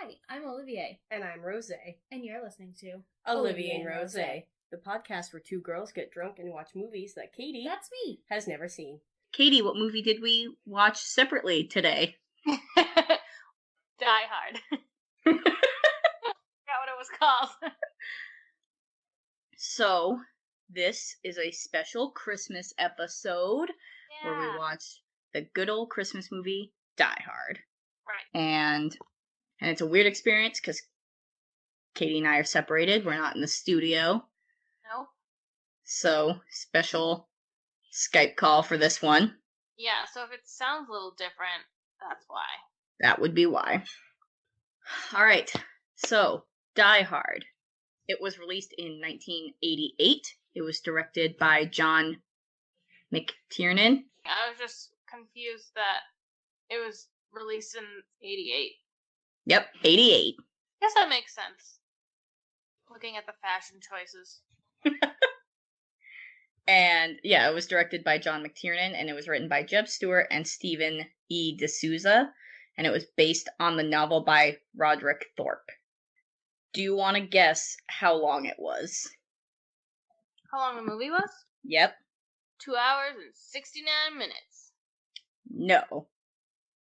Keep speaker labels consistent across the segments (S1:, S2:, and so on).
S1: Hi, I'm Olivier.
S2: And I'm Rose.
S1: And you're listening to
S2: Olivier&Rose, the podcast where two girls get drunk and watch movies that Katie
S1: That's me.
S2: has never seen.
S3: Katie, what movie did we watch separately today?
S4: Die Hard. Forgot what it was called.
S3: So, this is a special Christmas episode where we watch the good old Christmas movie, Die Hard.
S4: Right.
S3: And it's a weird experience because Katie and I are separated. We're not in the studio.
S4: No?
S3: So, special Skype call for this one.
S4: Yeah, so if it sounds a little different, that's why.
S3: That would be why. Alright, so, Die Hard. It was released in 1988. It was directed by John McTiernan.
S4: I was just confused that it was released in 88.
S3: Yep, 88.
S4: Guess that makes sense. Looking at the fashion choices.
S3: And yeah, it was directed by John McTiernan, and it was written by Jeb Stewart and Stephen E. D'Souza, and it was based on the novel by Roderick Thorpe. Do you want to guess how long it was?
S4: How long the movie was?
S3: Yep.
S4: 2 hours and 69 minutes.
S3: No.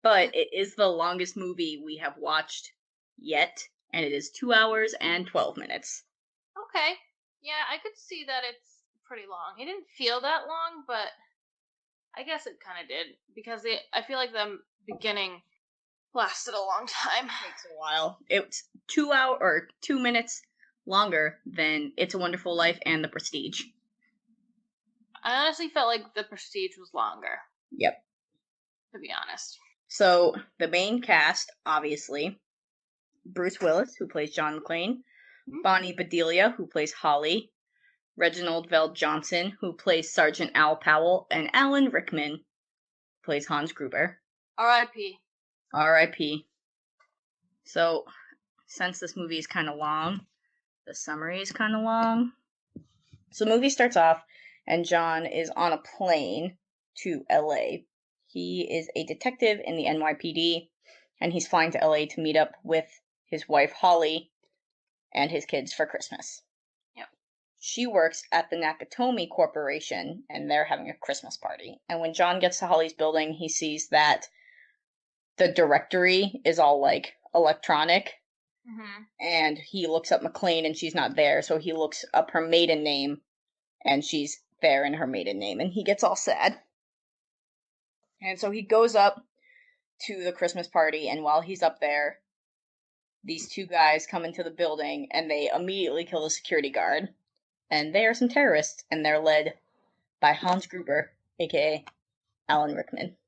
S3: But it is the longest movie we have watched yet, and it is 2 hours and 12 minutes.
S4: Okay. Yeah, I could see that it's pretty long. It didn't feel that long, but I guess it kind of did, because I feel like the beginning lasted a long time.
S3: It takes a while. It's 2 minutes longer than It's a Wonderful Life and The Prestige.
S4: I honestly felt like The Prestige was longer.
S3: Yep.
S4: To be honest.
S3: So, the main cast, obviously, Bruce Willis, who plays John McClane, Bonnie Bedelia, who plays Holly, Reginald VelJohnson, who plays Sergeant Al Powell, and Alan Rickman, who plays Hans Gruber.
S4: R.I.P.
S3: R.I.P. So, since this movie is kind of long, the summary is kind of long. So the movie starts off, and John is on a plane to L.A. He is a detective in the NYPD, and he's flying to L.A. to meet up with his wife, Holly, and his kids for Christmas.
S4: Yep.
S3: She works at the Nakatomi Corporation, and they're having a Christmas party. And when John gets to Holly's building, he sees that the directory is all, like, electronic.
S4: Mm-hmm.
S3: And he looks up McClane, and she's not there, so he looks up her maiden name, and she's there in her maiden name, and he gets all sad. And so he goes up to the Christmas party, and while he's up there, these two guys come into the building, and they immediately kill the security guard. And they are some terrorists, and they're led by Hans Gruber, aka Alan Rickman.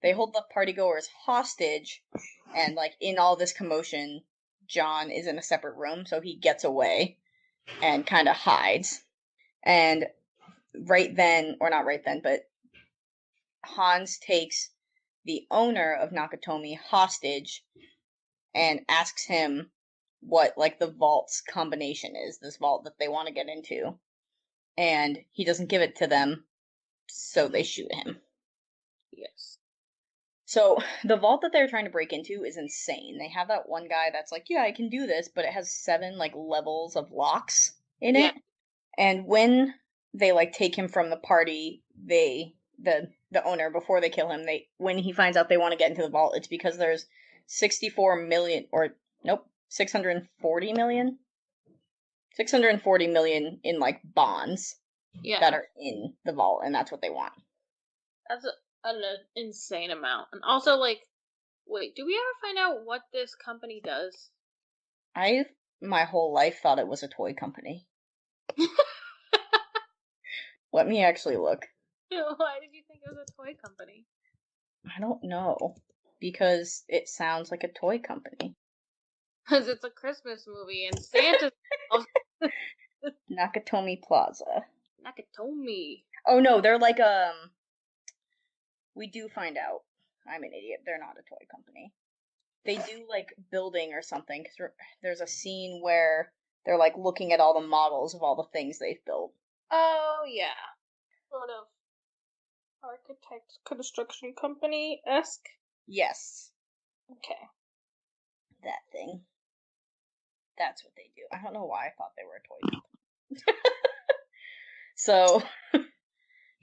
S3: They hold the partygoers hostage, and, like, in all this commotion, John is in a separate room, so he gets away and kind of hides. And right then, or not right then, but Hans takes the owner of Nakatomi hostage and asks him what, like, the vault's combination is, this vault that they want to get into. And he doesn't give it to them, so they shoot him.
S4: Yes.
S3: So, the vault that they're trying to break into is insane. They have that one guy that's like, yeah, I can do this, but it has 7, like, levels of locks in it. And when they, like, take him from the party, the owner, before they kill him, when he finds out they want to get into the vault, it's because there's 640 million? 640 million in, like, bonds that are in the vault, and that's what they want.
S4: That's an insane amount. And also, like, wait, do we ever find out what this company does?
S3: I've, my whole life, thought it was a toy company. Let me actually look.
S4: Why did you think it was a toy company?
S3: I don't know. Because it sounds like a toy company.
S4: Because it's a Christmas movie and Santa's...
S3: Nakatomi Plaza.
S4: Nakatomi.
S3: Oh no, they're like, we do find out. I'm an idiot. They're not a toy company. They do, like, building or something, because there's a scene where they're, like, looking at all the models of all the things they've built.
S4: Oh, yeah. Sort of architect construction company-esque?
S3: Yes.
S4: Okay.
S3: That thing. That's what they do. I don't know why I thought they were a toy company. So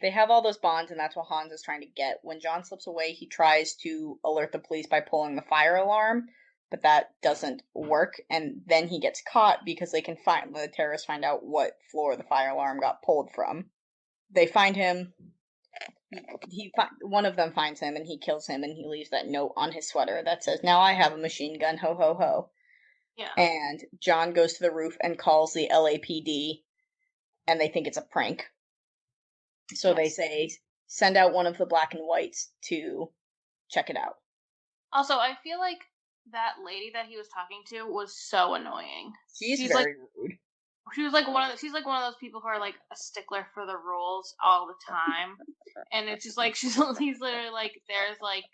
S3: they have all those bonds, and that's what Hans is trying to get. When John slips away, he tries to alert the police by pulling the fire alarm, but that doesn't work, and then he gets caught because the terrorists find out what floor the fire alarm got pulled from. They find him. One of them finds him, and he kills him, and he leaves that note on his sweater that says, "Now I have a machine gun, ho ho ho."
S4: Yeah.
S3: And John goes to the roof and calls the LAPD, and they think it's a prank. So they say, send out one of the black and whites to check it out.
S4: Also, I feel like that lady that he was talking to was so annoying.
S3: She's very rude.
S4: She's like one of those people who are like a stickler for the rules all the time. And it's just like he's literally like, there's like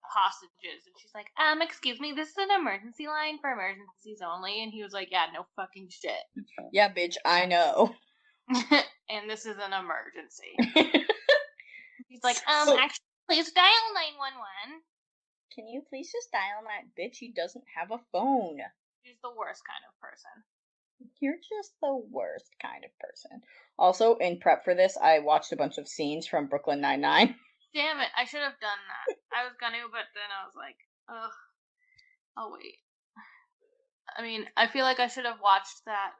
S4: hostages, and she's like, excuse me, this is an emergency line for emergencies only. And he was like, yeah, no fucking shit.
S3: Yeah, bitch, I know.
S4: And this is an emergency. He's like, actually, please dial 911.
S3: Can you please just dial that bitch? He doesn't have a phone.
S4: She's the worst kind of person.
S3: You're just the worst kind of person. Also, in prep for this, I watched a bunch of scenes from Brooklyn Nine-Nine.
S4: Damn it, I should have done that. I was gonna, but then I was like, ugh, I'll wait. I mean, I feel like I should have watched the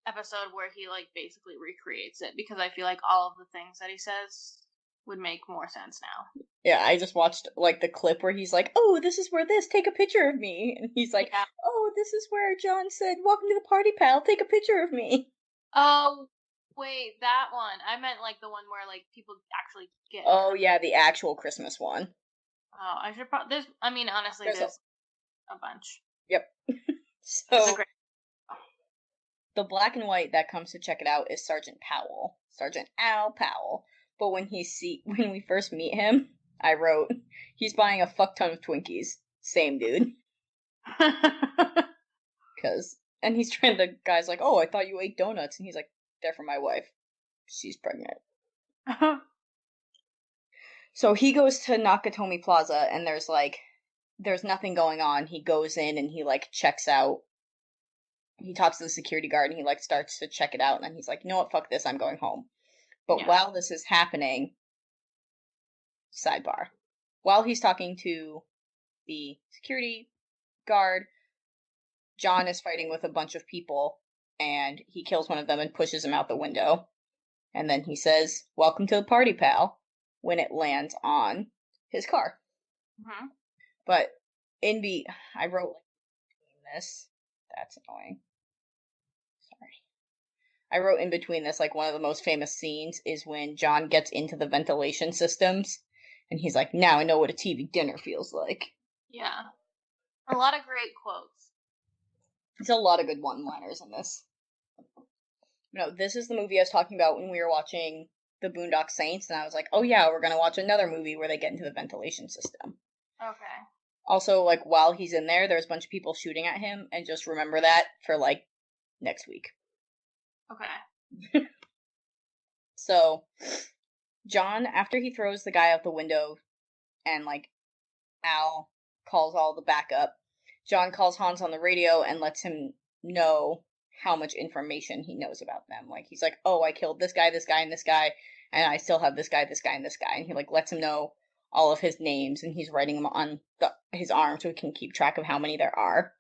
S4: episode where he, like, basically recreates it, because I feel like all of the things that he says would make more sense now.
S3: Yeah, I just watched, like, the clip where he's like, oh, this is where this, take a picture of me. And he's like, yeah. Oh, this is where John said, welcome to the party, pal, take a picture of me.
S4: Oh, wait, that one. I meant, like, the one where, like, people actually get...
S3: Oh, yeah, the actual Christmas one.
S4: Oh, I should probably... honestly, there's a bunch.
S3: Yep. So, the black and white that comes to check it out is Sergeant Powell. Sergeant Al Powell. But when we first meet him, I wrote, he's buying a fuck ton of Twinkies. Same dude. And the guy's like, oh, I thought you ate donuts. And he's like, they're for my wife. She's pregnant. So he goes to Nakatomi Plaza, and there's nothing going on. He goes in and he, like, checks out. He talks to the security guard, and he, like, starts to check it out. And then he's like, you know what, fuck this, I'm going home. But while this is happening, sidebar, while he's talking to the security guard, John is fighting with a bunch of people, and he kills one of them and pushes him out the window. And then he says, welcome to the party, pal, when it lands on his car.
S4: Mm-hmm.
S3: But I wrote this. That's annoying. Sorry. I wrote in between this, like, one of the most famous scenes is when John gets into the ventilation systems, and he's like, now I know what a TV dinner feels like.
S4: Yeah. A lot of great quotes.
S3: There's a lot of good one-liners in this. No, this is the movie I was talking about when we were watching The Boondock Saints, and I was like, oh yeah, we're gonna watch another movie where they get into the ventilation system.
S4: Okay.
S3: Also, like, while he's in there's a bunch of people shooting at him, and just remember that for, like, next week.
S4: Okay.
S3: So, John, after he throws the guy out the window, and, like, Al calls all the backup, John calls Hans on the radio and lets him know how much information he knows about them. Like, he's like, oh, I killed this guy, and this guy, and I still have this guy, and this guy. And he, like, lets him know all of his names, and he's writing them on his arm so he can keep track of how many there are.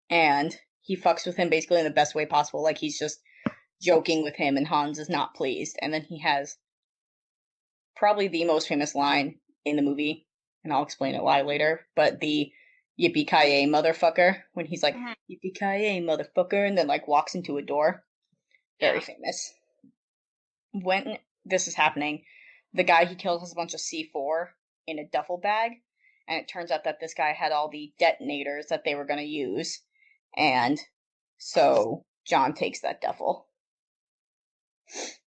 S3: And he fucks with him basically in the best way possible. Like, he's just joking with him, and Hans is not pleased. And then he has probably the most famous line in the movie, and I'll explain it why later, but the Yippee Ki Yay, motherfucker, when he's like, Yippee Ki Yay, motherfucker, and then, like, walks into a door. Very famous. When this is happening, the guy he kills has a bunch of C4 in a duffel bag, and it turns out that this guy had all the detonators that they were going to use, and so John takes that duffel.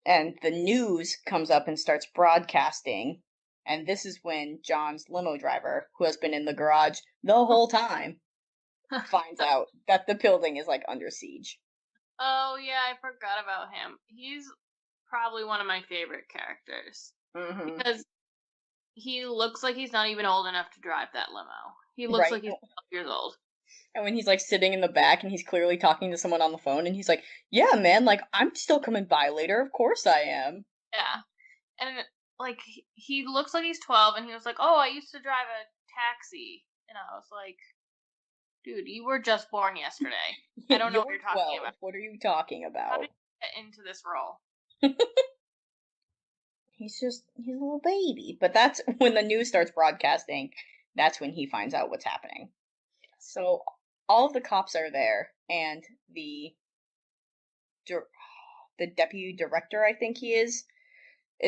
S3: And the news comes up and starts broadcasting, and this is when John's limo driver, who has been in the garage the whole time, finds out that the building is, like, under siege.
S4: Oh, yeah, I forgot about him. He's probably one of my favorite characters.
S3: Mm-hmm.
S4: Because he looks like he's not even old enough to drive that limo. He looks like he's 12 years old.
S3: And when he's like sitting in the back and he's clearly talking to someone on the phone and he's like, yeah, man, like I'm still coming by later. Of course I am.
S4: Yeah. And like he looks like he's 12 and he was like, "Oh, I used to drive a taxi." And I was like, "Dude, you were just born yesterday. I don't know what you're talking
S3: 12.
S4: about.
S3: What are you talking
S4: How
S3: about?
S4: did you get into this role?"
S3: He's a little baby. But that's when the news starts broadcasting, that's when he finds out what's happening. So all of the cops are there and the deputy director, I think he is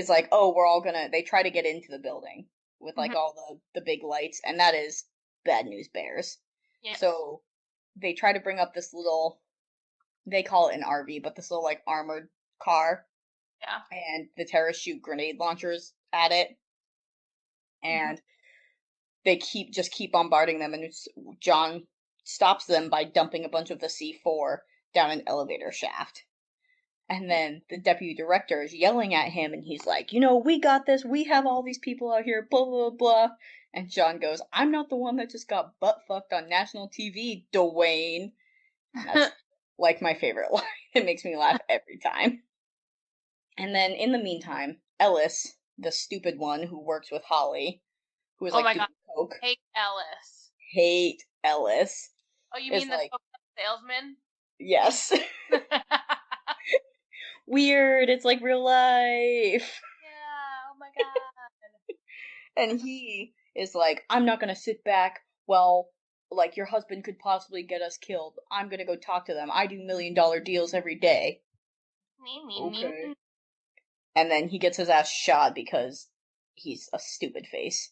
S3: like, "Oh, we're all gonna," they try to get into the building with like
S4: Mhm.
S3: all the big lights, and that is bad news bears.
S4: Yes.
S3: So they try to bring up this little, they call it an RV, but this little like armored car,
S4: Yeah.
S3: and the terrorists shoot grenade launchers at it,
S4: Mhm.
S3: and they keep bombarding them, and John stops them by dumping a bunch of the C4 down an elevator shaft. And then the deputy director is yelling at him, and he's like, "We got this. We have all these people out here, blah, blah, blah." And John goes, "I'm not the one that just got butt fucked on national TV, Dwayne." And that's like my favorite line. It makes me laugh every time. And then in the meantime, Ellis, the stupid one who works with Holly, who is
S4: Oh
S3: like
S4: my
S3: doing
S4: god,
S3: coke,
S4: hate Ellis.
S3: hate Ellis,
S4: Oh, you
S3: is
S4: mean the
S3: like,
S4: salesman?
S3: yes,
S4: Yeah.
S3: weird. It's like real life.
S4: Oh my god.
S3: And he is like, "I'm not gonna sit back. Well, like your husband could possibly get us killed. I'm gonna go talk to them. I do $1 million deals every day." Okay. And then he gets his ass shot because he's a stupid face.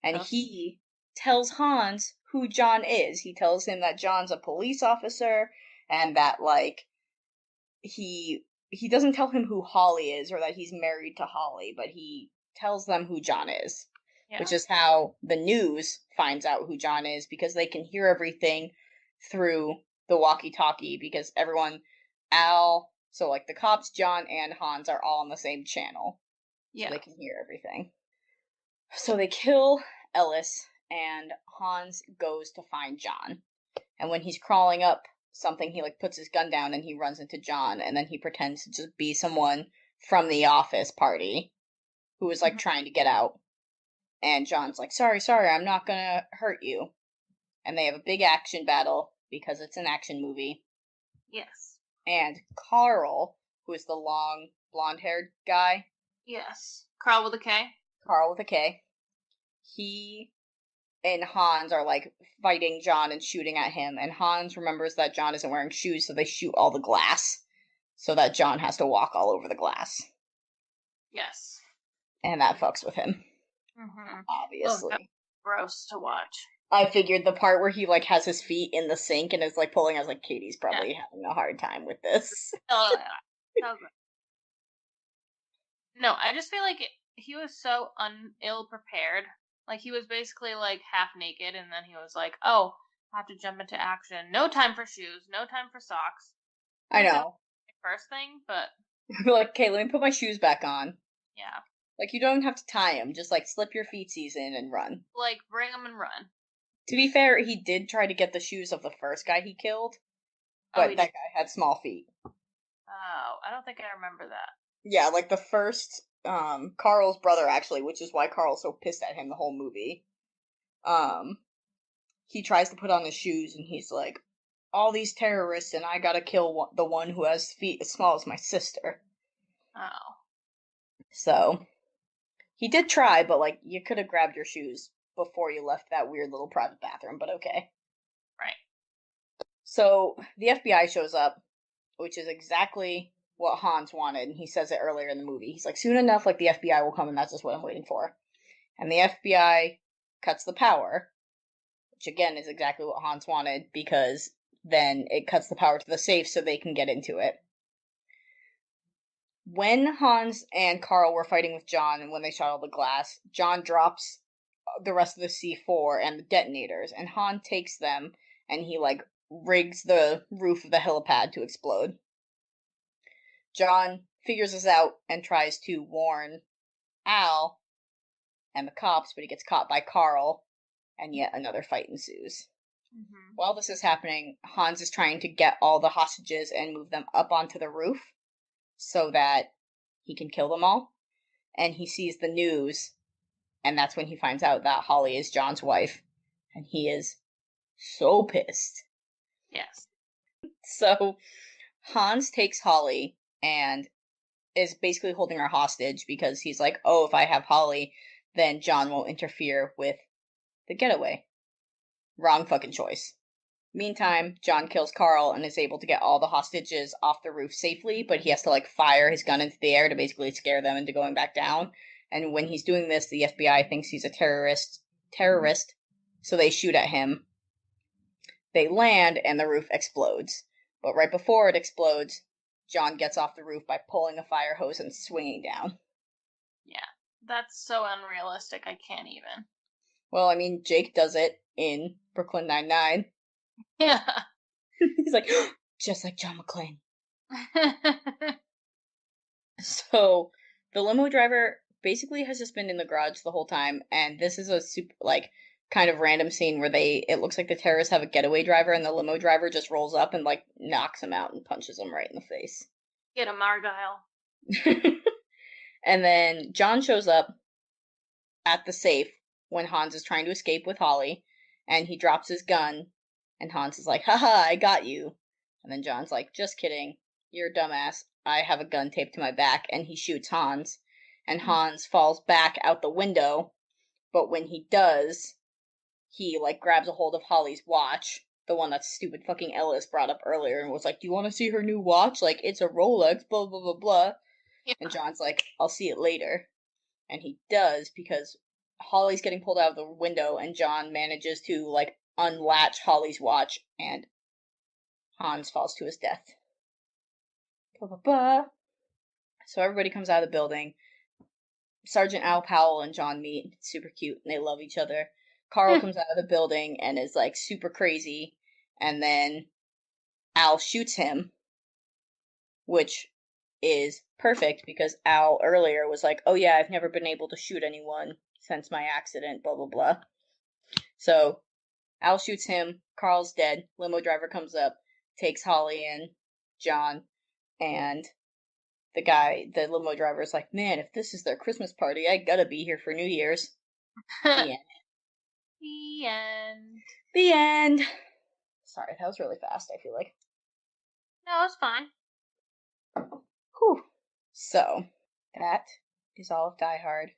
S3: And
S4: Gross.
S3: he tells Hans who John is. He tells him that John's a police officer and that like he doesn't tell him who Holly is or that he's married to Holly, but he tells them who John is.
S4: Yeah.
S3: Which is how the news finds out who John is, because they can hear everything through the walkie-talkie, because so like the cops, John and Hans are all on the same channel. So
S4: Yeah.
S3: they can hear everything. So they kill Ellis and Hans goes to find John. And when he's crawling up something, he like puts his gun down and he runs into John, and then he pretends to just be someone from the office party who is like
S4: Mhm.
S3: trying to get out. And John's like, "Sorry, I'm not gonna hurt you." And they have a big action battle because it's an action movie.
S4: Yes.
S3: And Carl, who is the long blonde haired guy,
S4: Yes. Carl with a K.
S3: Carl with a K, he and Hans are like fighting John and shooting at him. And Hans remembers that John isn't wearing shoes, so they shoot all the glass so that John has to walk all over the glass.
S4: Yes.
S3: And that fucks with him,
S4: Mm-hmm.
S3: obviously.
S4: Gross to watch.
S3: I figured the part where he like has his feet in the sink and is like pulling, I was like, Katie's probably having a hard time with this.
S4: Oh, so gross. No, I just feel like he was so ill prepared. Like he was basically like half naked, and then he was like, "Oh, I have to jump into action. No time for shoes. No time for socks."
S3: I know.
S4: My first thing, but
S3: I'd be like, "Okay, let me put my shoes back on."
S4: yeah,
S3: Like, you don't have to tie them, just like slip your feetsies in and run.
S4: like bring them and run.
S3: To be fair, he did try to get the shoes of the first guy he killed,
S4: Oh,
S3: but
S4: he
S3: that
S4: did.
S3: guy had small feet.
S4: Oh, I don't think I remember that.
S3: Yeah, like the first, Carl's brother actually, which is why Carl's so pissed at him the whole movie. He tries to put on his shoes and he's like, "All these terrorists and I gotta kill the one who has feet as small as my sister."
S4: Oh,
S3: So, he did try, but like, you could have grabbed your shoes before you left that weird little private bathroom, but okay.
S4: right.
S3: So, the FBI shows up, which is exactly what Hans wanted, and he says it earlier in the movie. He's like, "Soon enough, like, the FBI will come, and that's just what I'm waiting for." And the FBI cuts the power, which again is exactly what Hans wanted, because then it cuts the power to the safe so they can get into it. When Hans and Carl were fighting with John and when they shot all the glass, John drops the rest of the C4 and the detonators, and Han takes them and he like rigs the roof of the helipad to explode. John figures this out and tries to warn Al and the cops, but he gets caught by Carl, and yet another fight ensues.
S4: Mm-hmm.
S3: While this is happening, Hans is trying to get all the hostages and move them up onto the roof so that he can kill them all. And he sees the news, and that's when he finds out that Holly is John's wife. And he is so pissed.
S4: Yes.
S3: So Hans takes Holly and is basically holding her hostage because he's like, oh, if I have Holly, then John won't interfere with the getaway. Wrong fucking choice. Meantime, John kills Carl and is able to get all the hostages off the roof safely, but he has to fire his gun into the air to basically scare them into going back down. And when he's doing this, the FBI thinks he's a terrorist, so they shoot at him. They land and the roof explodes. But right before it explodes, John gets off the roof by pulling a fire hose and swinging down.
S4: Yeah, that's so unrealistic. I can't even.
S3: Well, I mean, Jake does it in Brooklyn Nine-Nine.
S4: Yeah.
S3: He's like, just like John McClane. So the limo driver basically has just been in the garage the whole time, and this is a super kind of random scene where it looks like the terrorists have a getaway driver, and the limo driver just rolls up and knocks him out and punches him right in the face.
S4: Get him, Argyle.
S3: And then John shows up at the safe when Hans is trying to escape with Holly, and he drops his gun, and Hans is like, haha, I got you. And then John's like, just kidding, you're a dumbass, I have a gun taped to my back, and he shoots Hans, and Hans falls back out the window, but when he does, he grabs a hold of Holly's watch, the one that stupid fucking Ellis brought up earlier, and was like, do you want to see her new watch? It's a Rolex, blah, blah, blah, blah. Yeah. And John's like, I'll see it later. And he does, because Holly's getting pulled out of the window, and John manages to, unlatch Holly's watch, and Hans falls to his death. Ba-ba-ba. So everybody comes out of the building. Sergeant Al Powell and John meet. It's super cute, and they love each other. Carl comes out of the building and is, super crazy, and then Al shoots him, which is perfect, because Al earlier was like, oh yeah, I've never been able to shoot anyone since my accident, blah, blah, blah. So Al shoots him, Carl's dead, limo driver comes up, takes Holly and John, and the limo driver is like, man, if this is their Christmas party, I gotta be here for New Year's. The end.
S4: The end.
S3: The end. Sorry, that was really fast, I feel like.
S4: No, it's fine.
S3: Whew. So, that is all of Die Hard.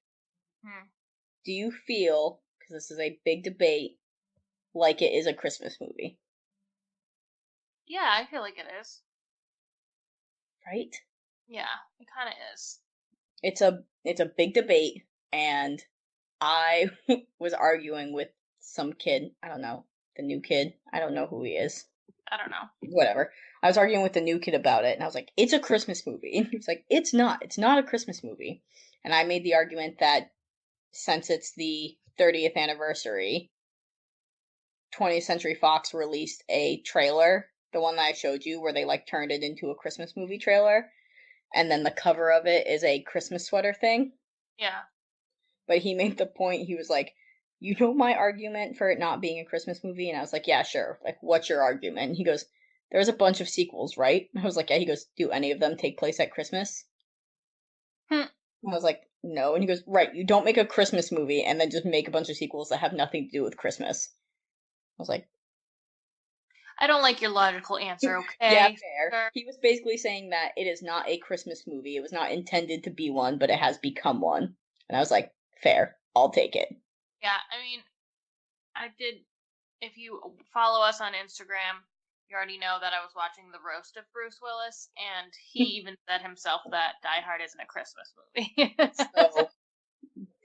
S3: Do you feel, because this is a big debate, like it is a Christmas movie?
S4: Yeah, I feel like it is.
S3: Right?
S4: Yeah, it kind of is.
S3: It's a big debate, and I was arguing with some kid. I don't know. The new kid. I don't know who he is.
S4: I don't know.
S3: Whatever. I was arguing with the new kid about it, and I was like, it's a Christmas movie. And he was like, it's not. It's not a Christmas movie. And I made the argument that since it's the 30th anniversary, 20th Century Fox released a trailer, the one that I showed you, where they turned it into a Christmas movie trailer, and then the cover of it is a Christmas sweater thing.
S4: Yeah.
S3: But he made the point, he was like, you know my argument for it not being a Christmas movie? And I was like, yeah, sure. What's your argument? And he goes, there's a bunch of sequels, right? And I was like, yeah. He goes, do any of them take place at Christmas? I was like, no. And he goes, right, you don't make a Christmas movie and then just make a bunch of sequels that have nothing to do with Christmas. I was like,
S4: I don't like your logical answer, okay?
S3: Yeah, fair. He was basically saying that it is not a Christmas movie. It was not intended to be one, but it has become one. And I was like, fair. I'll take it.
S4: Yeah, I mean, I did. If you follow us on Instagram, you already know that I was watching the roast of Bruce Willis, and he even said himself that Die Hard isn't a Christmas movie.
S3: So,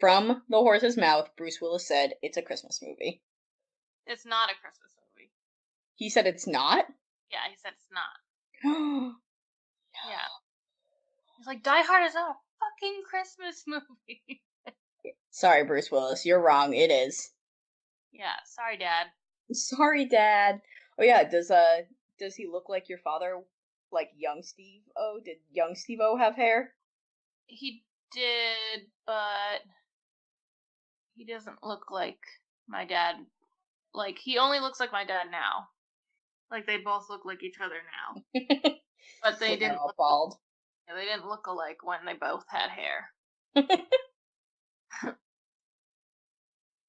S3: from the horse's mouth, Bruce Willis said it's a Christmas movie.
S4: It's not a Christmas movie.
S3: He said it's not?
S4: Yeah, he said it's not. Yeah. He's like, Die Hard is not a fucking Christmas movie.
S3: Sorry, Bruce Willis, you're wrong. It is.
S4: Yeah, sorry, Dad.
S3: Sorry, Dad. Oh yeah, does he look like your father, like young Steve O? Did young Steve O have hair?
S4: He did, but he doesn't look like my dad like, he only looks like my dad now. Like, they both look like each other now. But they
S3: When they're
S4: didn't
S3: all
S4: look,
S3: bald.
S4: they didn't look alike when they both had hair.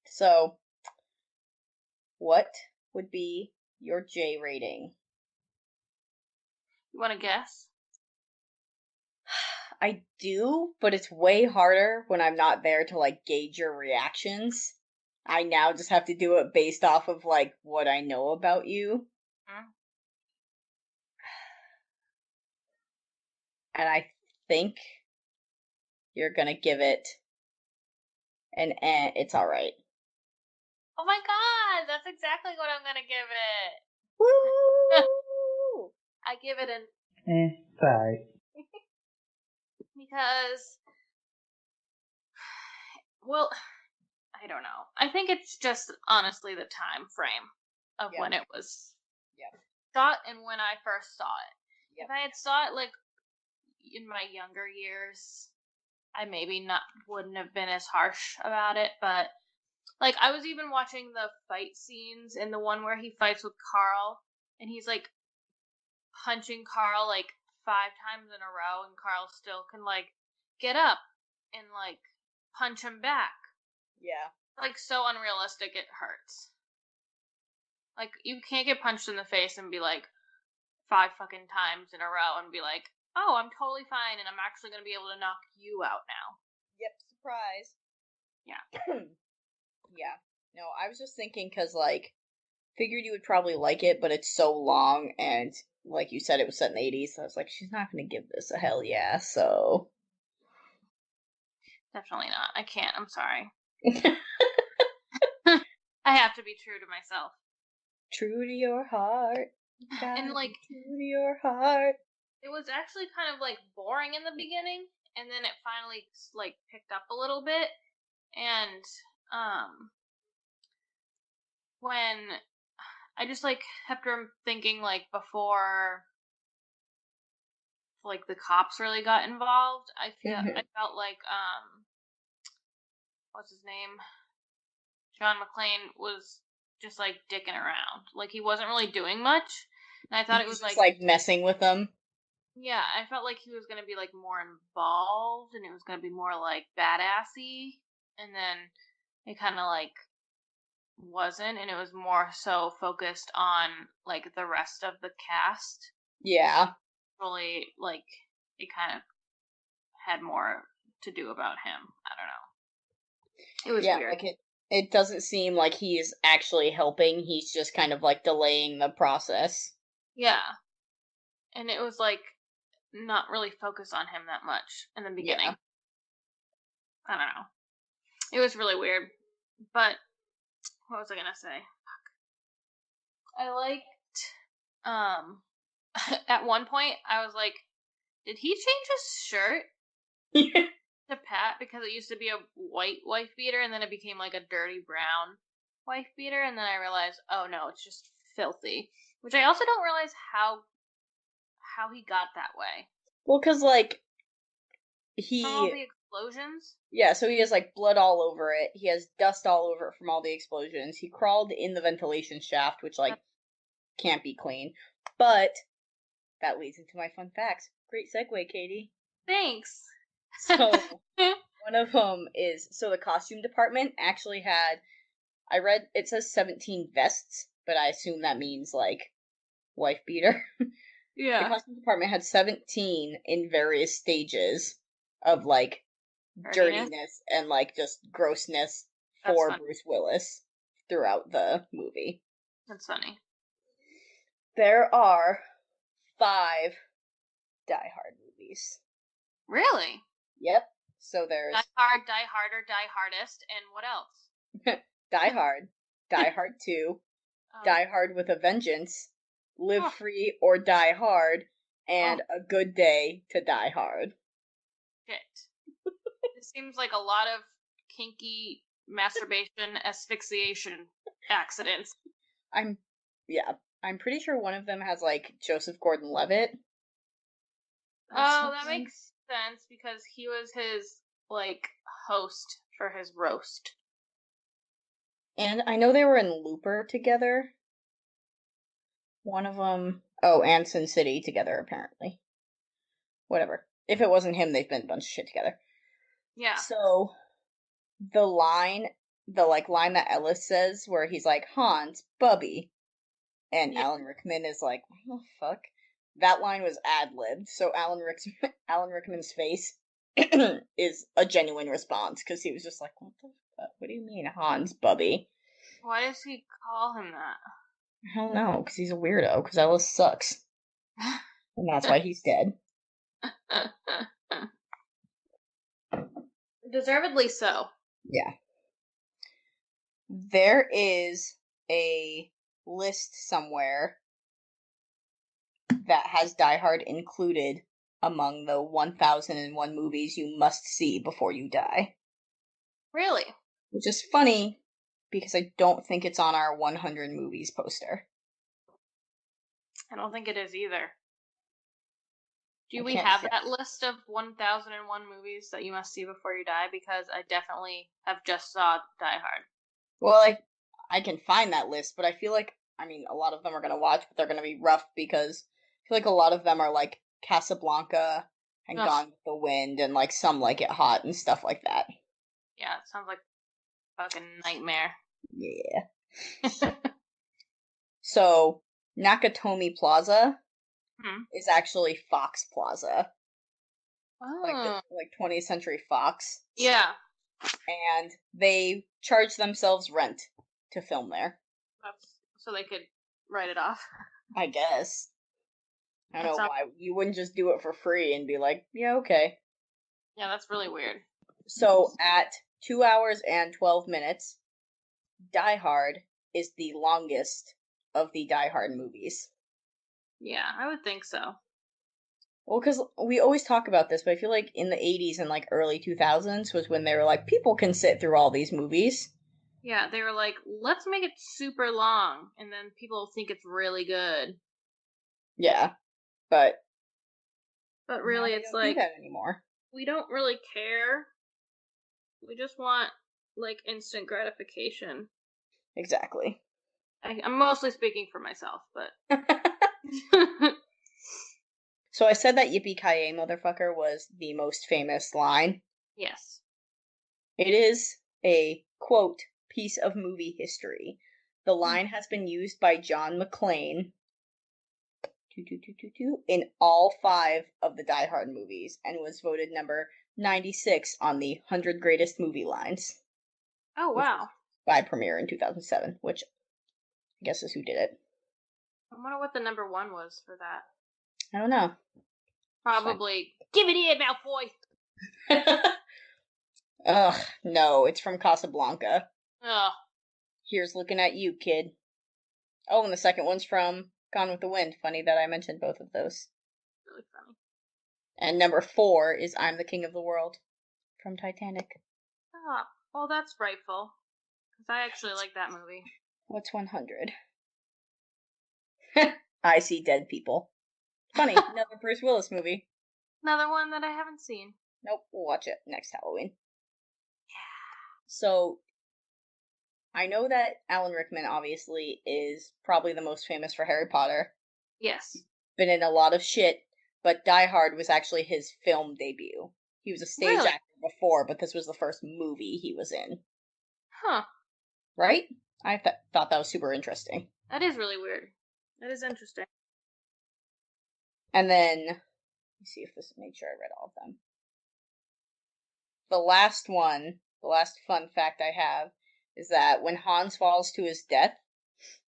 S3: So, what would be your J rating?
S4: You want to guess?
S3: I do, but it's way harder when I'm not there to, like, gauge your reactions. I now just have to do it based off of, like, what I know about you.
S4: Hmm?
S3: And I think you're gonna give it an it's alright.
S4: Oh my god, that's exactly what I'm gonna give it.
S3: Woo!
S4: I give it an
S5: Sorry.
S4: because, well, I don't know. I think it's just honestly the time frame of
S3: Yep.
S4: when it was
S3: Yep.
S4: shot and when I first saw it.
S3: Yep.
S4: If I had saw it like in my younger years, I maybe wouldn't have been as harsh about it, but like I was even watching the fight scenes in the one where he fights with Carl and he's like punching Carl like 5 times in a row and Carl still can like get up and like punch him back.
S3: Yeah.
S4: Like so unrealistic it hurts. Like you can't get punched in the face and be like 5 fucking times in a row and be like, "Oh, I'm totally fine and I'm actually going to be able to knock you out now."
S3: Yep, surprise.
S4: Yeah.
S3: Yeah. No, I was just thinking because, like, figured you would probably like it, but it's so long, and like you said, it was set in the 80s, so I was like, she's not going to give this a hell yeah, so.
S4: Definitely not. I can't. I'm sorry. I have to be true to myself.
S3: True to your heart.
S4: And like,
S3: true to your heart.
S4: it was actually kind of like boring in the beginning, and then it finally like picked up a little bit. And when I just like kept thinking like before like the cops really got involved, I felt like what's his name? John McClane was just like dicking around. Like he wasn't really doing much. And I thought it was
S3: just like messing with them.
S4: Yeah, I felt like he was going to be like more involved and it was going to be more like badassy, and then it kind of like wasn't, and it was more so focused on like the rest of the cast.
S3: Yeah.
S4: Really, like it kind of had more to do about him. I don't know. It was weird.
S3: Like it doesn't seem like he's actually helping. He's just kind of like delaying the process.
S4: Yeah. And it was like not really focused on him that much in the beginning.
S3: Yeah.
S4: I don't know. It was really weird. But what was I gonna say? I liked at one point I was like, did he change his shirt to Pat because it used to be a white wife beater and then it became like a dirty brown wife beater, and then I realized, oh no, it's just filthy. Which I also don't realize how he got that way.
S3: Well, because like
S4: from all the explosions.
S3: Yeah, so he has like blood all over it. He has dust all over it from all the explosions. He crawled in the ventilation shaft, which like can't be clean. But that leads into my fun facts. Great segue, Katie.
S4: Thanks.
S3: So one of them is, so the costume department actually had, I read it says 17 vests, but I assume that means like wife beater.
S4: Yeah.
S3: The costume department had 17 in various stages of like dirtiness and like just grossness for Bruce Willis throughout the movie.
S4: That's funny.
S3: There are 5 Die Hard movies.
S4: Really?
S3: Yep. So there's
S4: Die Hard, Die Harder, Die Hardest, and what else?
S3: Die Hard, Die Hard 2, Die Hard with a Vengeance, Live Free or Die Hard, and A Good Day to Die Hard.
S4: Shit. It seems like a lot of kinky masturbation asphyxiation accidents.
S3: I'm pretty sure one of them has like Joseph Gordon-Levitt.
S4: Oh, that makes sense because he was his like host for his roast.
S3: And I know they were in Looper together. One of them... Oh, and Sin City together, apparently. Whatever. If it wasn't him, they've been a bunch of shit together.
S4: Yeah.
S3: So, the line that Ellis says, where he's like, Hans, Bubby, and
S4: Yeah.
S3: Alan Rickman is like, what the fuck? That line was ad-libbed, so Alan Rickman's face is a genuine response, because he was just like, what the fuck? What do you mean, Hans, Bubby?
S4: Why does he call him that?
S3: I don't know, because he's a weirdo, because Ellis sucks. And that's why he's dead.
S4: Deservedly so.
S3: Yeah. There is a list somewhere that has Die Hard included among the 1001 movies you must see before you die.
S4: Really?
S3: Which is funny, because I don't think it's on our 100 movies poster.
S4: I don't think it is either. Do
S3: I
S4: we
S3: can't
S4: have
S3: see it.
S4: that list of 1001 movies that you must see before you die? Because I definitely have just saw Die Hard.
S3: Well, I can find that list, but I feel like, I mean, a lot of them are going to watch, but they're going to be rough, because I feel like a lot of them are like Casablanca and
S4: Ugh.
S3: Gone with the Wind, and like some Like It Hot and stuff like that.
S4: Yeah, it sounds like a fucking nightmare.
S3: Yeah. So, Nakatomi Plaza is actually Fox Plaza.
S4: Oh.
S3: Like 20th Century Fox.
S4: Yeah.
S3: And they charge themselves rent to film there.
S4: So they could write it off.
S3: I guess. I don't know
S4: That's
S3: why. You wouldn't just do it for free and be like, yeah, okay.
S4: Yeah, that's really weird.
S3: So, at 2 hours and 12 minutes, Die Hard is the longest of the Die Hard movies.
S4: Yeah, I would think so.
S3: Well, because we always talk about this, but I feel like in the 80s and like early 2000s was when they were like, people can sit through all these movies.
S4: Yeah, they were like, let's make it super long, and then people think it's really good.
S3: Yeah, but
S4: really,
S3: now they
S4: it's
S3: don't do
S4: like,
S3: that anymore.
S4: we don't really care. We just want, like, instant gratification.
S3: Exactly.
S4: I'm mostly speaking for myself, but...
S3: So I said that Yippee Ki Yay, motherfucker, was the most famous line.
S4: Yes.
S3: It is a, quote, piece of movie history. The line has been used by John McClane in all 5 of the Die Hard movies, and was voted number 96 on the 100 Greatest Movie Lines.
S4: Oh, wow.
S3: By Premiere in 2007, which I guess is who did it.
S4: I wonder what the number 1 was for that.
S3: I don't know.
S4: Probably, give it here, Malfoy!
S3: Ugh, no, it's from Casablanca.
S4: Ugh.
S3: Here's looking at you, kid. Oh, and the second one's from Gone with the Wind. Funny that I mentioned both of those.
S4: Really funny.
S3: And number 4 is I'm the King of the World from Titanic.
S4: Oh, well, that's frightful. Because I actually like that movie.
S3: What's 100? I See Dead People. Funny, another Bruce Willis movie.
S4: Another one that I haven't seen.
S3: Nope, we'll watch it next Halloween. So, I know that Alan Rickman obviously is probably the most famous for Harry Potter.
S4: Yes.
S3: Been in a lot of shit, but Die Hard was actually his film debut. He was a stage actor before, but this was the first movie he was in.
S4: Huh.
S3: Right? I thought that was super interesting.
S4: That is really weird. That is interesting.
S3: And then, let me see if this, make sure I read all of them. The last one, the last fun fact I have, is that when Hans falls to his death,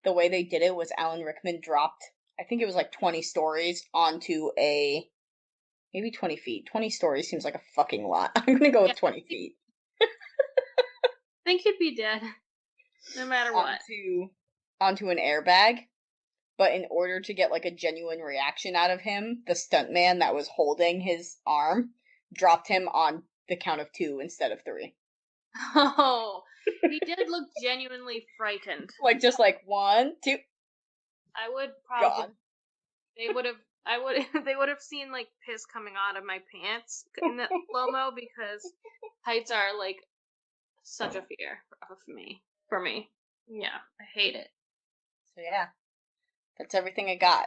S3: the way they did it was Alan Rickman dropped, I think it was like 20 stories onto maybe 20 feet. 20 stories seems like a fucking lot. I'm gonna go with 20 feet.
S4: I think he'd be dead. No matter what.
S3: Onto an airbag. But in order to get like a genuine reaction out of him, the stuntman that was holding his arm dropped him on the count of 2 instead of 3.
S4: Oh, he did look genuinely frightened.
S3: Like just like 1, 2.
S4: I would probably.
S3: God.
S4: They would have seen like piss coming out of my pants in that slow-mo, because heights are like such a fear for me. Yeah, I hate it.
S3: So yeah, that's everything I got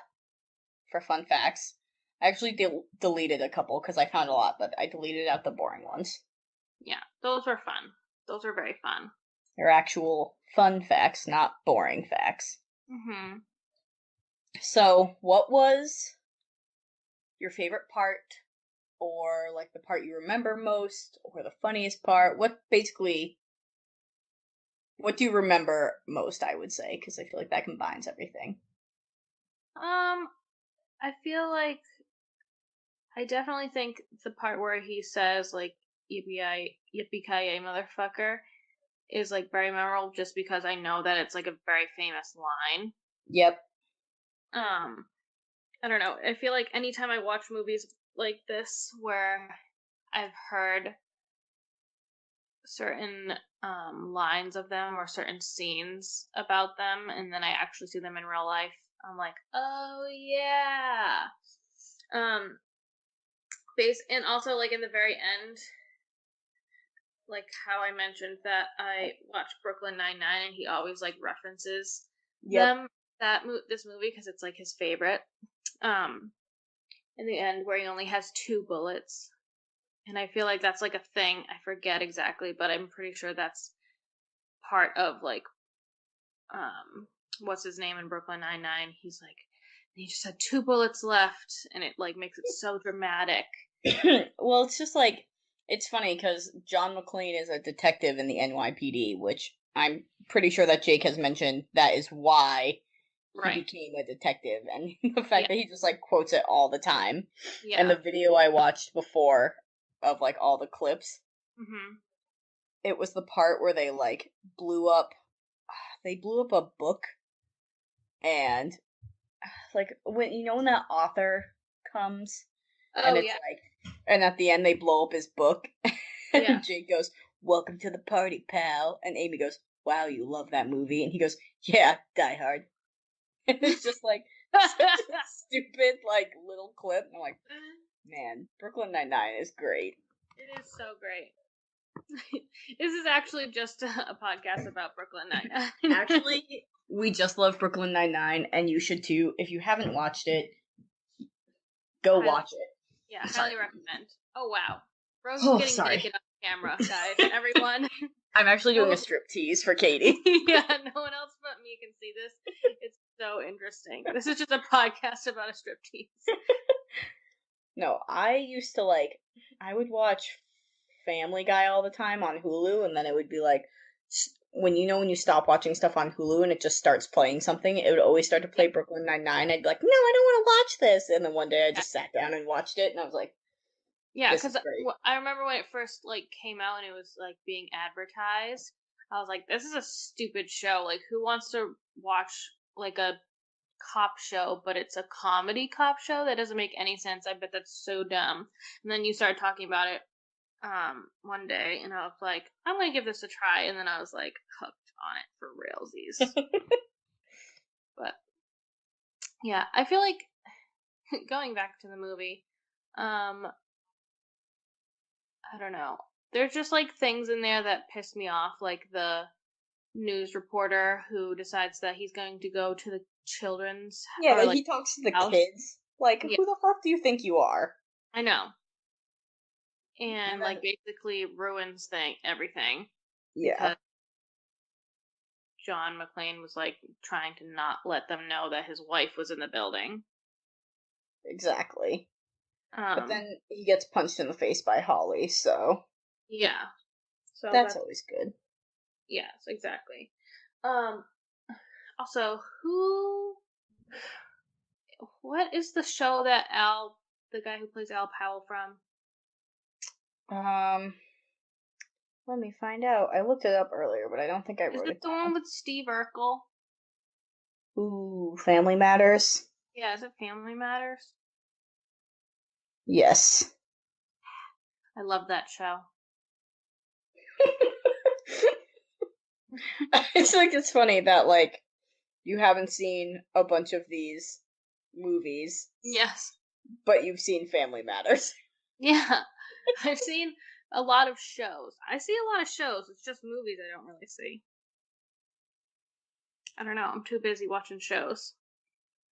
S3: for fun facts. I actually deleted a couple because I found a lot, but I deleted out the boring ones.
S4: Yeah, those are fun. Those are very fun.
S3: They're actual fun facts, not boring facts.
S4: Mm-hmm.
S3: So, what was your favorite part, or like the part you remember most, or the funniest part? What do you remember most, I would say, because I feel like that combines everything.
S4: I feel like I definitely think the part where he says like Yippee Ki Yay, motherfucker is like very memorable just because I know that it's like a very famous line.
S3: Yep.
S4: Um, I don't know. I feel like anytime I watch movies like this where I've heard certain lines of them or certain scenes about them and then I actually see them in real life, I'm like, oh yeah. Um and also like in the very end, like how I mentioned that I watch Brooklyn Nine-Nine and he always like references
S3: Yep.
S4: them this movie because it's like his favorite. In the end where he only has 2 bullets. And I feel like that's like a thing. I forget exactly, but I'm pretty sure that's part of like what's his name in Brooklyn Nine-Nine. He's like, he just had 2 bullets left, and it like makes it so dramatic.
S3: Well, it's just like it's funny because John McClane is a detective in the NYPD, which I'm pretty sure that Jake has mentioned that is why he
S4: Right.
S3: became a detective, and the
S4: Yeah.
S3: fact that he just like quotes it all the time.
S4: Yeah.
S3: And the video I watched before of like all the clips,
S4: Mm-hmm.
S3: it was the part where they blew up a book, and like when that author comes and
S4: Oh
S3: it's
S4: yeah.
S3: like, and at the end they blow up his book,
S4: Yeah.
S3: and Jake goes, "Welcome to the party, pal," and Amy goes, "Wow, you love that movie," and he goes, "Yeah, Die Hard." And it's just like such a stupid like little clip, and I'm like, man, Brooklyn Nine-Nine is great.
S4: It is so great. This is actually just a podcast about Brooklyn Nine-Nine.
S3: Actually, we just love Brooklyn Nine-Nine, and you should too. If you haven't watched it, go
S4: highly,
S3: watch it.
S4: yeah,
S3: Sorry.
S4: highly recommend. Oh wow, Rose is
S3: Oh,
S4: getting
S3: sorry.
S4: naked on camera, guys. Everyone.
S3: I'm actually doing
S4: Oh.
S3: a striptease for Katie.
S4: Yeah, no one else but me can see this. It's so interesting. This is just a podcast about a striptease.
S3: No, I would watch Family Guy all the time on Hulu, and then it would be like, when you stop watching stuff on Hulu and it just starts playing something, it would always start to play Brooklyn Nine-Nine. I'd be like, no, I don't want to watch this. And then one day I
S4: Yeah,
S3: just sat down and watched it, and I was like,
S4: yeah,
S3: this
S4: because
S3: is great.
S4: I remember when it first like came out and it was like being advertised. I was like, this is a stupid show. Like, who wants to watch like a cop show, but it's a comedy cop show? That doesn't make any sense. I bet that's so dumb. And then you started talking about it one day, and I was like, I'm gonna give this a try. And then I was like hooked on it for realsies. But yeah, I feel like going back to the movie, um, I don't know. There's just like things in there that piss me off, like the news reporter who decides that he's going to go to the children's
S3: Yeah,
S4: or
S3: like
S4: like
S3: he talks to the
S4: house.
S3: kids. Like,
S4: Yeah,
S3: who the fuck do you think you are?
S4: I know.
S3: And
S4: And
S3: then,
S4: like basically ruins everything
S3: yeah,
S4: because John McClane was like trying to not let them know that his wife was in the building.
S3: exactly. But
S4: Um,
S3: then he gets punched in the face by Holly, so
S4: yeah. So
S3: that's
S4: that's
S3: always good.
S4: yes, exactly. Um, also, what is the show that the guy who plays Al Powell from?
S3: Um, Let me find out. I looked it up earlier, but I don't think I
S4: Is
S3: wrote
S4: it
S3: it
S4: the one
S3: down.
S4: with Steve Urkel?
S3: Ooh, Family Matters?
S4: Yeah, is it Family Matters?
S3: Yes.
S4: I love that show.
S3: It's funny that like you haven't seen a bunch of these movies,
S4: Yes.
S3: but you've seen Family Matters.
S4: Yeah. I've seen a lot of shows. I see a lot of shows. It's just movies I don't really see. I don't know. I'm too busy watching shows.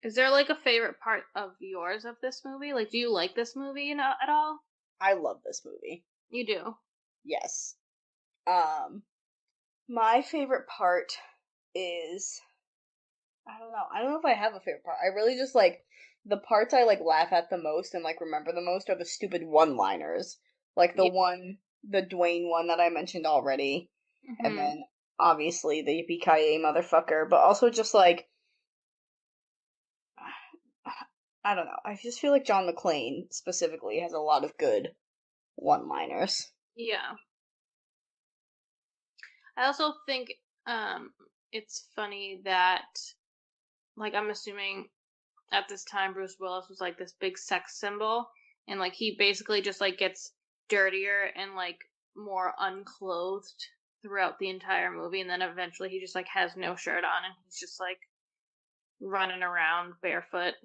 S4: Is there like a favorite part of yours of this movie? Like, do you like this movie at all?
S3: I love this movie.
S4: You do.
S3: Yes. My favorite part is, I don't know. I don't know if I have a favorite part. I really just like the parts I like laugh at the most and like remember the most are the stupid one-liners. Like the Dwayne one that I mentioned already.
S4: Mm-hmm.
S3: And then obviously the Yippee Ki Yay motherfucker, but also just like, I don't know. I just feel like John McClane specifically has a lot of good one-liners.
S4: Yeah. I also think it's funny that, like, I'm assuming at this time Bruce Willis was like this big sex symbol, and like he basically just like gets dirtier and like more unclothed throughout the entire movie, and then eventually he just like has no shirt on and he's just like running around barefoot.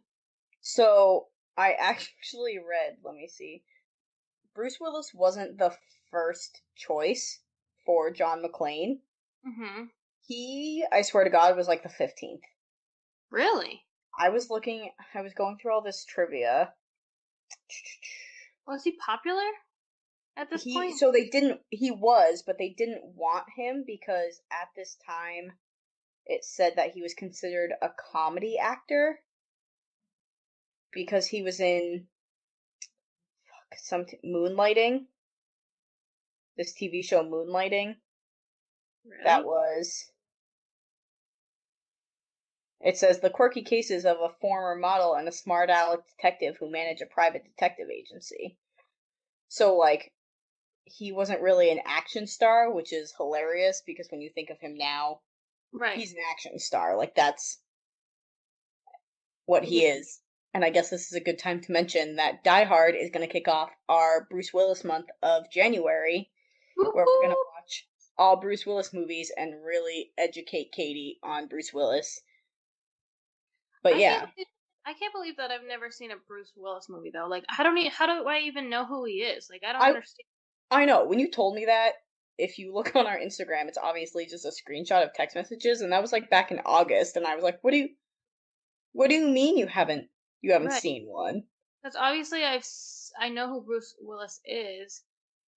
S3: So I actually read, let me see. Bruce Willis wasn't the first choice for John McClane.
S4: Mm-hmm.
S3: He, I swear to God, was like the 15th.
S4: Really?
S3: I was going through all this trivia.
S4: Was he popular at this point?
S3: So he was, but they didn't want him because at this time it said that he was considered a comedy actor because he was in Moonlighting. This TV show Moonlighting.
S4: Really?
S3: That was. It says the quirky cases of a former model and a smart aleck detective who manage a private detective agency. So, like, he wasn't really an action star, which is hilarious because when you think of him now,
S4: right.
S3: He's an action star. Like, that's what he is. And I guess this is a good time to mention that Die Hard is going to kick off our Bruce Willis month of January, where we're going to watch all Bruce Willis movies and really educate Katie on Bruce Willis. But yeah.
S4: I can't believe that I've never seen a Bruce Willis movie though. Like, how do I even know who he is? Like, I don't understand.
S3: I know. When you told me that, if you look on our Instagram, it's obviously just a screenshot of text messages, and that was like back in August, and I was like, What do you mean you haven't
S4: Right.
S3: seen one?
S4: Because obviously I know who Bruce Willis is,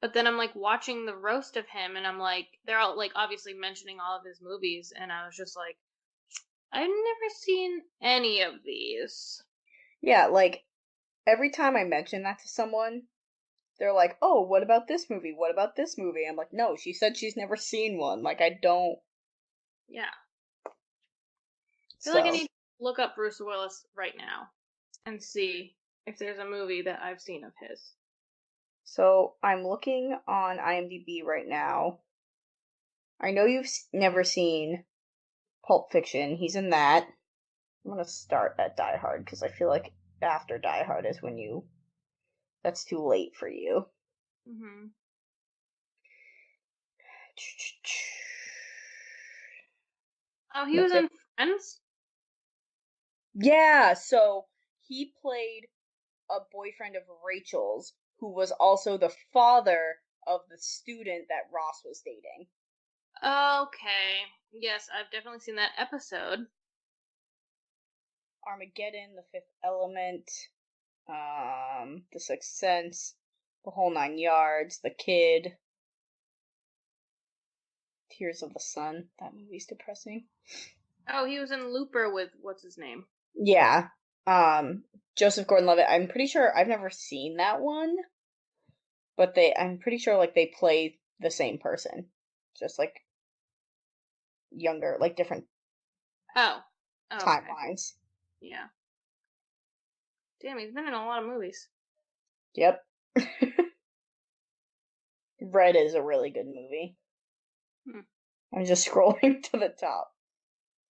S4: but then I'm like watching the roast of him, and I'm like, they're all like obviously mentioning all of his movies, and I was just like, I've never seen any of these.
S3: Yeah, like every time I mention that to someone, they're like, "Oh, what about this movie? What about this movie?" I'm like, "No, she said she's never seen one. Like, I don't."
S4: Yeah. I feel
S3: So,
S4: like I need to look up Bruce Willis right now and see if there's a movie that I've seen of his.
S3: so I'm looking on IMDb right now. I know you've never seen Pulp Fiction. He's in that. I'm gonna start at Die Hard because I feel like after Die Hard is when that's too late for you.
S4: Mm-hmm. Oh, he was in Friends?
S3: Yeah, so he played a boyfriend of Rachel's who was also the father of the student that Ross was dating.
S4: Okay. Yes, I've definitely seen that episode.
S3: Armageddon, The Fifth Element, The Sixth Sense, The Whole Nine Yards, The Kid, Tears of the Sun. That movie's depressing.
S4: Oh, he was in Looper with what's his name?
S3: Yeah. Joseph Gordon-Levitt. I'm pretty sure I've never seen that one, but I'm pretty sure like they play the same person, just like younger, like different timelines.
S4: Okay. Yeah. Damn, he's been in a lot of movies.
S3: Yep. Red is a really good movie. I'm just scrolling to the top.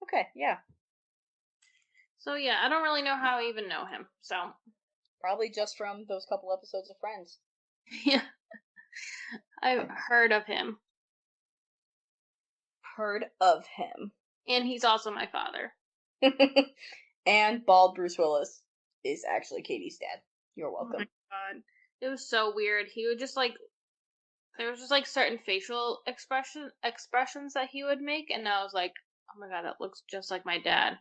S3: Okay, yeah.
S4: So yeah, I don't really know how I even know him. So
S3: probably just from those couple episodes of Friends.
S4: Yeah. I've heard of him.
S3: Heard of him.
S4: And he's also my father.
S3: And bald Bruce Willis is actually Katie's dad. You're welcome.
S4: Oh my god. It was so weird. He would just like there was just like certain facial expressions that he would make, and I was like, oh my god, that looks just like my dad.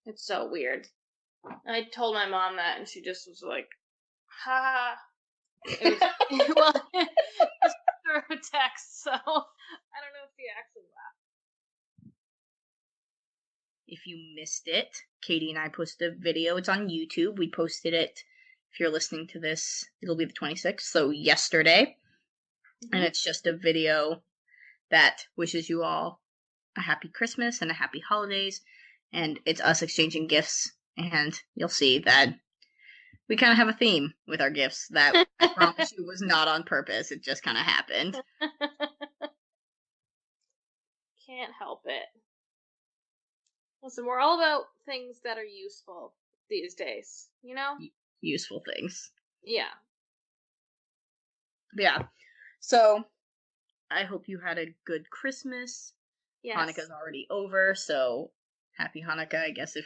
S4: It's so weird. I told my mom that, and she just was like, ha. It was, well, just through a text, so I don't know if she actually laughed.
S3: If you missed it, Katie and I posted a video. It's on YouTube. We posted it. If you're listening to this, it'll be the 26th, so yesterday. Mm-hmm. And it's just a video that wishes you all a happy Christmas and a happy holidays. And it's us exchanging gifts. And you'll see that we kind of have a theme with our gifts that I promise you was not on purpose. It just kind of happened.
S4: Can't help it. Listen, we're all about things that are useful these days, you know?
S3: Useful things.
S4: Yeah.
S3: Yeah. So, I hope you had a good Christmas.
S4: Yes.
S3: Hanukkah's already over, so happy Hanukkah, I guess, if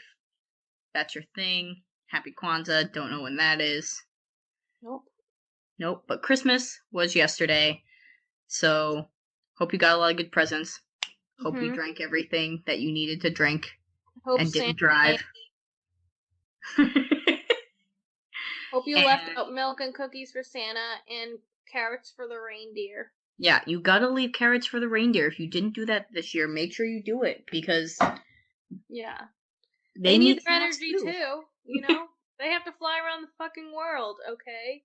S3: that's your thing. Happy Kwanzaa, don't know when that is. Nope, but Christmas was yesterday, so hope you got a lot of good presents. Hope you drank everything that you needed to drink and didn't drive.
S4: Hope you left out milk and cookies for Santa and carrots for the reindeer.
S3: Yeah, you gotta leave carrots for the reindeer. If you didn't do that this year, make sure you do it, because
S4: yeah,
S3: they
S4: need their energy too. You know, they have to fly around the fucking world. Okay.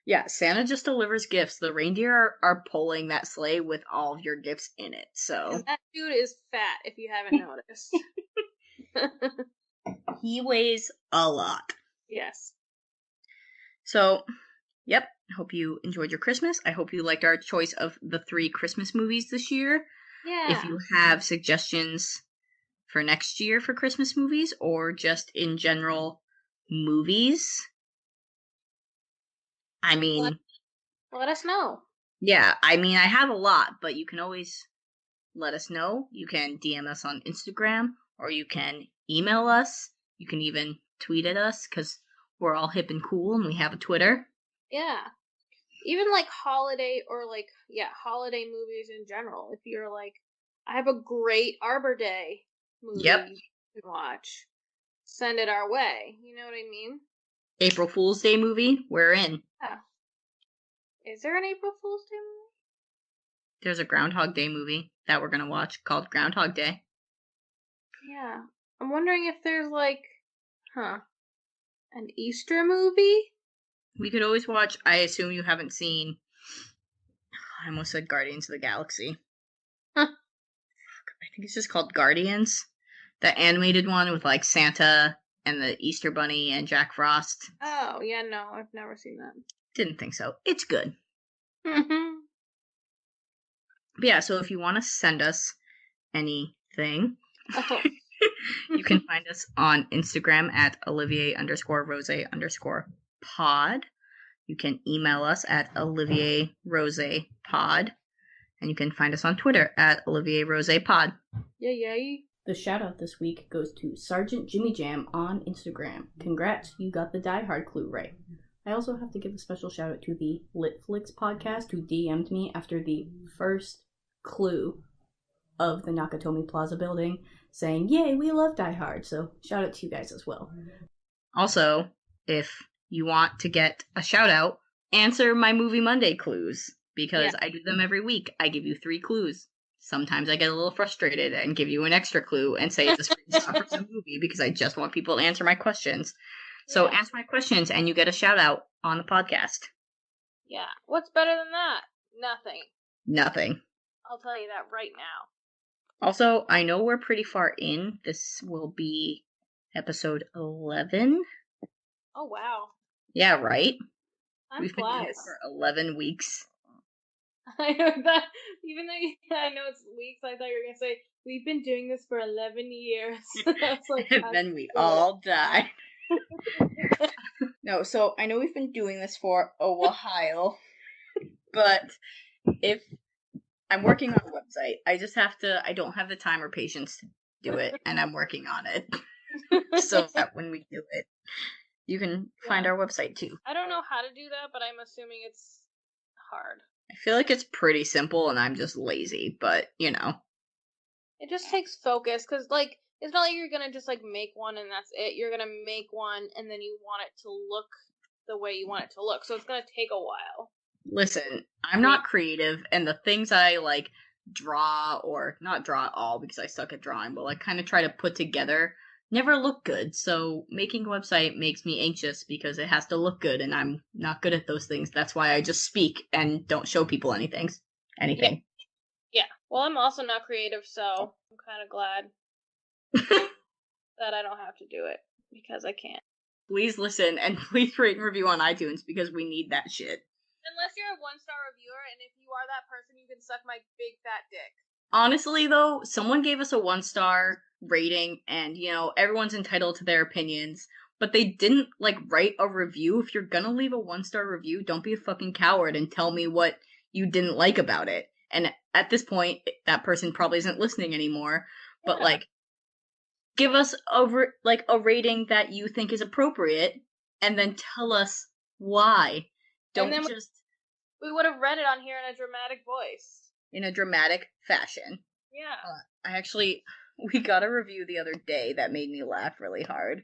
S3: Yeah, Santa just delivers gifts. The reindeer are pulling that sleigh with all of your gifts in it. So
S4: and that dude is fat. If you haven't noticed,
S3: he weighs a lot.
S4: Yes.
S3: So, yep. Hope you enjoyed your Christmas. I hope you liked our choice of the 3 Christmas movies this year.
S4: Yeah.
S3: If you have suggestions for next year for Christmas movies, or just in general movies, I mean,
S4: let us know.
S3: Yeah, I mean, I have a lot, but you can always let us know. You can DM us on Instagram, or you can email us. You can even tweet at us, because we're all hip and cool and we have a Twitter.
S4: Yeah. Even like holiday holiday movies in general. If you're like, I have a great Arbor Day movie you can watch, send it our way. You know what I mean?
S3: April Fool's Day movie, we're in.
S4: Yeah. Is there an April Fool's Day movie?
S3: There's a Groundhog Day movie that we're going to watch called Groundhog Day.
S4: Yeah. I'm wondering if there's an Easter movie?
S3: We could always watch, I assume you haven't seen, I almost said Guardians of the Galaxy.
S4: Huh.
S3: I think it's just called Guardians. The animated one with like Santa and the Easter Bunny and Jack Frost.
S4: Oh, yeah, no, I've never seen that.
S3: Didn't think so. It's good.
S4: Mm-hmm.
S3: But yeah, so if you want to send us anything, you can find us on Instagram at Olivier_Rose_pod. You can email us at OlivierRosePod. And you can find us on Twitter at OlivierRosePod.
S4: Yay.
S1: The shout out this week goes to Sergeant Jimmy Jam on Instagram. Congrats, you got the Die Hard clue right. I also have to give a special shout out to the Litflix podcast, who DM'd me after the first clue of the Nakatomi Plaza building, saying, yay, we love Die Hard. So shout out to you guys as well.
S3: Also, if you want to get a shout out, answer my Movie Monday clues, because I do them every week. I give you 3 clues. Sometimes I get a little frustrated and give you an extra clue and say it's a screenshot from the movie, because I just want people to answer my questions. So answer my questions and you get a shout out on the podcast.
S4: Yeah. What's better than that? Nothing. I'll tell you that right now.
S3: Also, I know we're pretty far in. This will be episode 11.
S4: Oh, wow.
S3: Yeah, right?
S4: We've been doing
S3: it for 11 weeks.
S4: I heard that. Even though I know it's weeks, I thought you were going to say, we've been doing this for 11 years. That's like,
S3: and then we all die. No, so I know we've been doing this for a while, but if I'm working on a website, I don't have the time or patience to do it, and I'm working on it. So that when we do it, you can find our website too.
S4: I don't know how to do that, but I'm assuming it's hard.
S3: I feel like it's pretty simple and I'm just lazy, but you know.
S4: It just takes focus, because, like, it's not like you're gonna just, like, make one and that's it. You're gonna make one and then you want it to look the way you want it to look, so it's gonna take a while.
S3: Listen, I'm not creative, and the things I, like, draw, or not draw at all because I suck at drawing, but, like, kind of try to put together never look good. So making a website makes me anxious because it has to look good, and I'm not good at those things. That's why I just speak and don't show people anything.
S4: Yeah. Well, I'm also not creative, so I'm kind of glad that I don't have to do it, because I can't.
S3: Please listen, and please rate and review on iTunes because we need that shit.
S4: Unless you're a 1-star reviewer, and if you are that person, you can suck my big fat dick.
S3: Honestly, though, someone gave us a 1-star rating, and, everyone's entitled to their opinions, but they didn't, like, write a review. If you're gonna leave a 1-star review, don't be a fucking coward and tell me what you didn't like about it. And at this point, that person probably isn't listening anymore, but, like, give us a rating that you think is appropriate, and then tell us why. Don't just...
S4: We would have read it on here in a dramatic voice.
S3: In a dramatic fashion.
S4: Yeah.
S3: We got a review the other day that made me laugh really hard.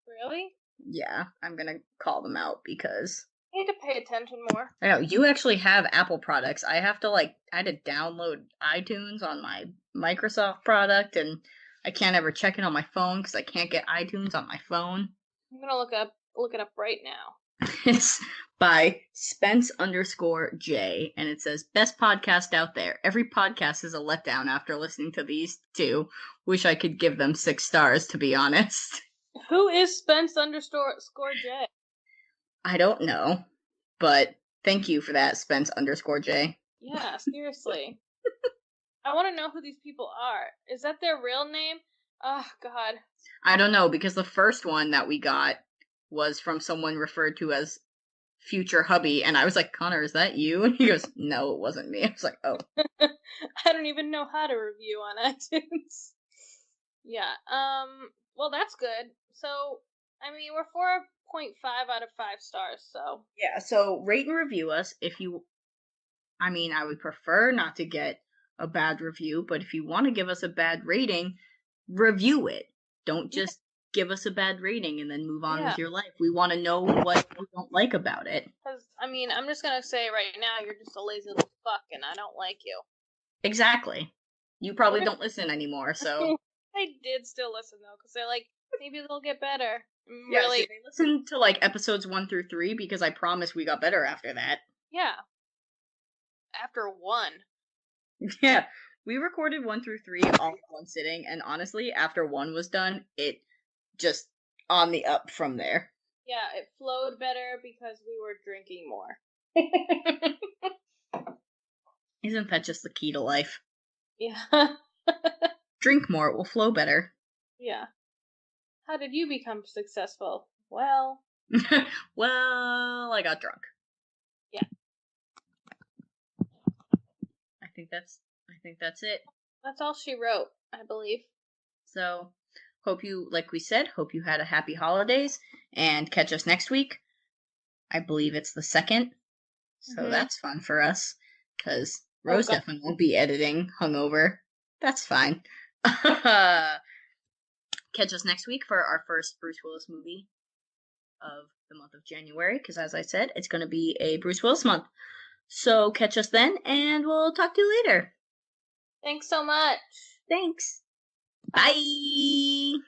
S4: Really?
S3: Yeah, I'm gonna call them out because...
S4: I need to pay attention more.
S3: I know, you actually have Apple products. I had to download iTunes on my Microsoft product, and I can't ever check it on my phone because I can't get iTunes on my phone.
S4: I'm gonna look it up right now.
S3: It's by Spence_J, and it says, best podcast out there. Every podcast is a letdown after listening to these two. Wish I could give them 6 stars, to be honest.
S4: Who is Spence_J?
S3: I don't know, but thank you for that, Spence_J.
S4: Yeah, seriously. I want to know who these people are. Is that their real name? Oh, God.
S3: I don't know, because the first one that we got was from someone referred to as Future Hubby, and I was like, Connor, is that you? And he goes, no, it wasn't me. I was like, oh.
S4: I don't even know how to review on iTunes. Yeah, well, that's good. So, I mean, we're 4.5 out of 5 stars, so.
S3: Yeah, so rate and review us if you... I mean, I would prefer not to get a bad review, but if you want to give us a bad rating, review it. Don't just give us a bad rating and then move on with your life. We want to know what you don't like about it.
S4: Because, I mean, I'm just going to say right now, you're just a lazy little fuck, and I don't like you.
S3: Exactly. You probably don't listen anymore, so...
S4: I did still listen, though, because they're like, maybe they'll get better.
S3: Yeah,
S4: really?
S3: So they listened to, like, episodes 1 through 3, because I promise we got better after that.
S4: Yeah. After 1.
S3: Yeah. We recorded 1 through 3 all in one sitting, and honestly, after 1 was done, it just on the up from there.
S4: Yeah, it flowed better because we were drinking more.
S3: Isn't that just the key to life?
S4: Yeah.
S3: Drink more, it will flow better.
S4: Yeah. How did you become successful? Well...
S3: Well, I got drunk.
S4: Yeah.
S3: I think that's it.
S4: That's all she wrote, I believe.
S3: So, hope you had a happy holidays, and catch us next week. I believe it's the 2nd, so that's fun for us, because Rose definitely won't be editing hungover. That's fine. Catch us next week for our first Bruce Willis movie of the month of January, because as I said, it's going to be a Bruce Willis month. So catch us then, and we'll talk to you later.
S4: Thanks so much.
S3: Thanks. Bye.